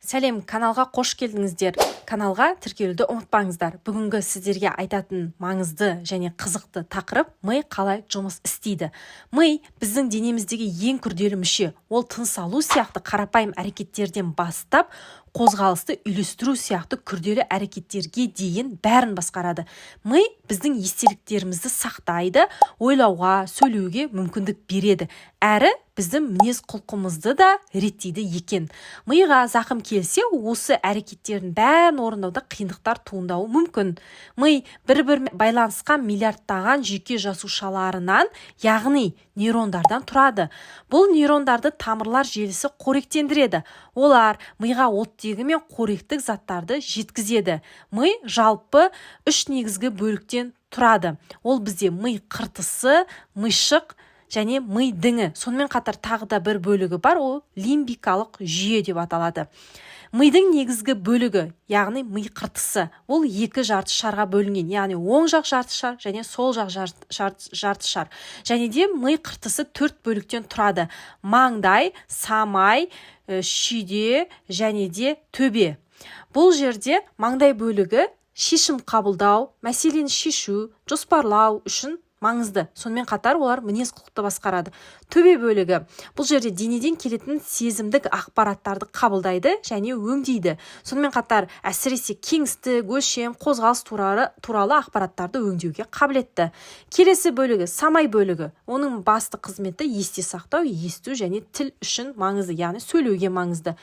Сәлем, каналға қош келдіңіздер. Каналға тіркелуді ұмытпаңыздар. Бүгінгі сіздерге айтатын маңызды және қызықты тақырып ми қалай жұмыс істейді. Ми біздің денеміздегі ең күрделі мүше. Ол тыныс алу сияқты қарапайым әрекеттерден бастап қозғалысты үйлестіру сияқты күрделі әрекеттерге дейін бәрін басқарады. Ми біздің естеліктерімізді сақтайды, ойлауға, сөйлеуге мүмкіндік береді. Әрі біздің мінез құлқымызды да реттейді екен. Миға зақым келсе, осы әрекеттердің бәрін орындауда қиындықтар туындауы мүмкін. Ми бір-бірімен байланысқан миллиардтаған жүйке жасушаларынан, яғни нейрондардан тұрады. Бұл нейрондарды тамырлар желісі қоректендіреді. Олар миға оттегі мен қоректік заттарды жеткізеді. Ми жалпы 3 негізгі бөліктен тұрады. Ол бізде ми қыртысы, мишық және ми діңі. Сонымен қатар тағы да бір бөлігі бар, ол лимбикалық жүйе деп аталады. Мидың негізгі бөлігі, яғни ми қыртысы, ол 2 жарты шарға бөлінген, яғни оң жақ жарты шар және сол жақ жарты шар. Және де ми қыртысы 4 бөліктен тұрады. Маңдай, самай, шүйде және де төбе. Бұл жерде маңдай бөлігі шешім қабылдау, мәселені шешу, жоспарлау үшін маңызды. Сонымен қатар олар мінез құлықты басқарады. Төбе бөлігі бұл жерде денеден келетін сезімдік ақпараттарды қабылдайды және өңдейді. Сонымен қатар әсіресе кеңістік, өлшем, қозғалыс туралы ақпараттарды өңдеуге қабілетті. Келесі бөлігі самай бөлігі. Оның басты қызметі есте сақтау, есту және тіл үшін маңызды, яғни сөйлеуге маңызды.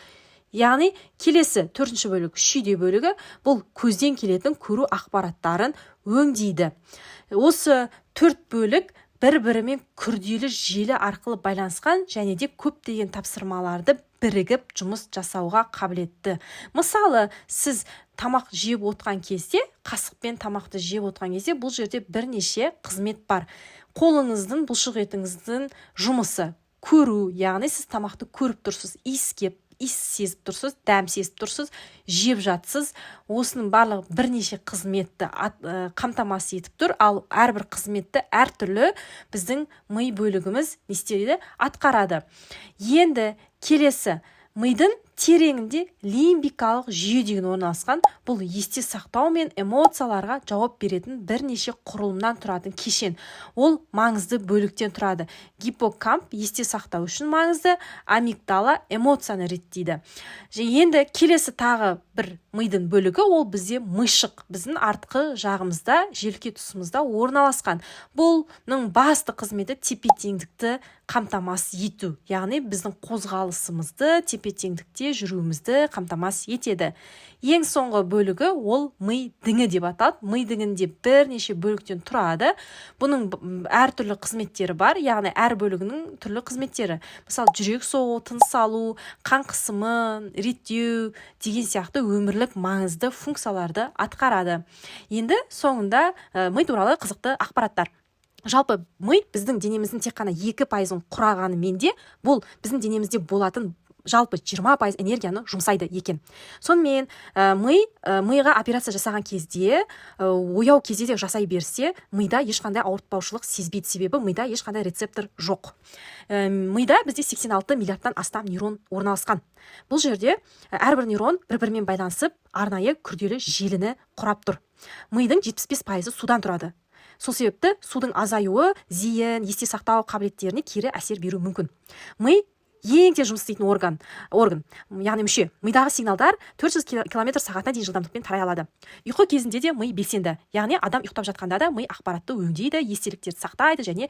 Яғни келесі 4-ші бөлік шүйде бөлігі, бұл көзден келетін көру ақпараттарын өңдейді. Осы 4 бөлік бір-бірімен күрделі желі арқылы байланысқан және де көптеген тапсырмаларды бірігіп жұмыс жасауға қабілетті. Мысалы, сіз тамақ жеп отқан кезде, қасықпен тамақты жеп отқан кезде, бұл жерде бірнеше қызмет бар. Қолыңыздың, бұлшық етіңіздің жұмысы, көру, яғни сіз тамақты көріп тұрсыз, иіс сезіп тұрсыз, дәм сезіп тұрсыз, жеп жатсыз. Осының барлығы бірнеше қызметті қамтамасыз етіп тұр, ал әрбір қызметті әртүрлі біздің ми бөлігіміз атқарады. Енді келесі, мидың тереңінде лимбикалық жүйе деген орналасқан. Бұл есте сақтау мен эмоцияларға жауап беретін бірнеше құрылымнан тұратын кешен. Ол маңызды бөліктен тұрады. Гиппокамп есте сақтау үшін маңызды, амигдала эмоцияны реттейді. Енді келесі тағы бір мидың бөлігі, ол бізде мишық. Біздің артқы жағымызда, желке тұсымызда орналасқан. Бұның басты қызметі тепе-теңдікті қамтамасыз ету. Яғни біздің қозғалысымызды, тепе-теңдікте жүруімізді қамтамасыз етеді. Ең соңғы бөлігі ол ми діңі деп аталады. Ми діңінде бірнеше бөліктен тұрады. Бұның әртүрлі қызметтері бар, яғни әр бөлігінің түрлі қызметтері. Мысалы, жүрек соғу, тыныс алу, қан қысымын реттеу деген сияқты өмірлік маңызды функцияларды атқарады. Енді соңында ми туралы қызықты ақпараттар. Жалпы ми біздің денеміздің тек қана 2%-ын құрағанымен де, бұл біздің денемізде болатын жалпы 20% энергияны жұмсайды екен. Сонымен миға операция жасаған кезде, ояу кезде де жасай берсе, мида ешқандай ауыртпаушылық сезбейді, себебі мида ешқандай рецептор жоқ. Мида бізде 86 миллиардтан астам нейрон орналасқан. Бұл жерде әрбір нейрон бір-бірімен байланысып, арнайы күрделі желіні құрап тұр. Мидың 75% судан тұрады. Сол себепті судың азаюы зейін, есте сақтау қабілеттеріне кері әсер беруі мүмкін. Ми ең тез жұмыс істейтін орган, яғни мүше. Мидағы сигналдар 400 км/сағатына дейін жылдамдықпен тарай алады. Ұйқы кезінде де ми белсенді, яғни адам ұйықтап жатқанда да ми ақпаратты өңдейді, естеліктерді сақтайды және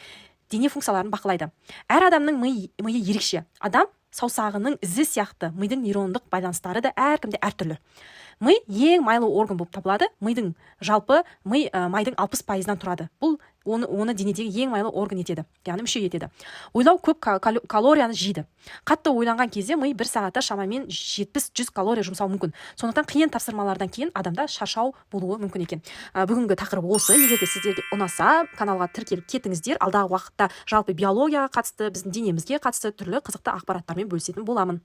дене функцияларын бақылайды. Әр адамның миы ерекше. Адам саусағының ізі сияқты мидың нейрондық байланыстары да әркімде әртүрлі. Ми ең майлы орган болып табылады. Мидың жалпы майдың 60%-нан тұрады. Бұл оны денедегі ең майлы орган етеді, яғни мүше етеді. Ойлау көп калорияны жейді. Қатты ойланған кезде ми 1 сағатта шамамен 70-100 калория жұмсау мүмкін. Сондықтан қиын тапсырмалардан кейін адамда шаршау болуы мүмкін екен. Бүгінгі тақырып осы. Егер де сіздерге ұнаса, каналға тіркеліп кетіңіздер. Алдағы уақытта жалпы биологияға қатысты, біздің денемізге қатысты түрлі қызықты ақпараттармен бөлісетін боламын.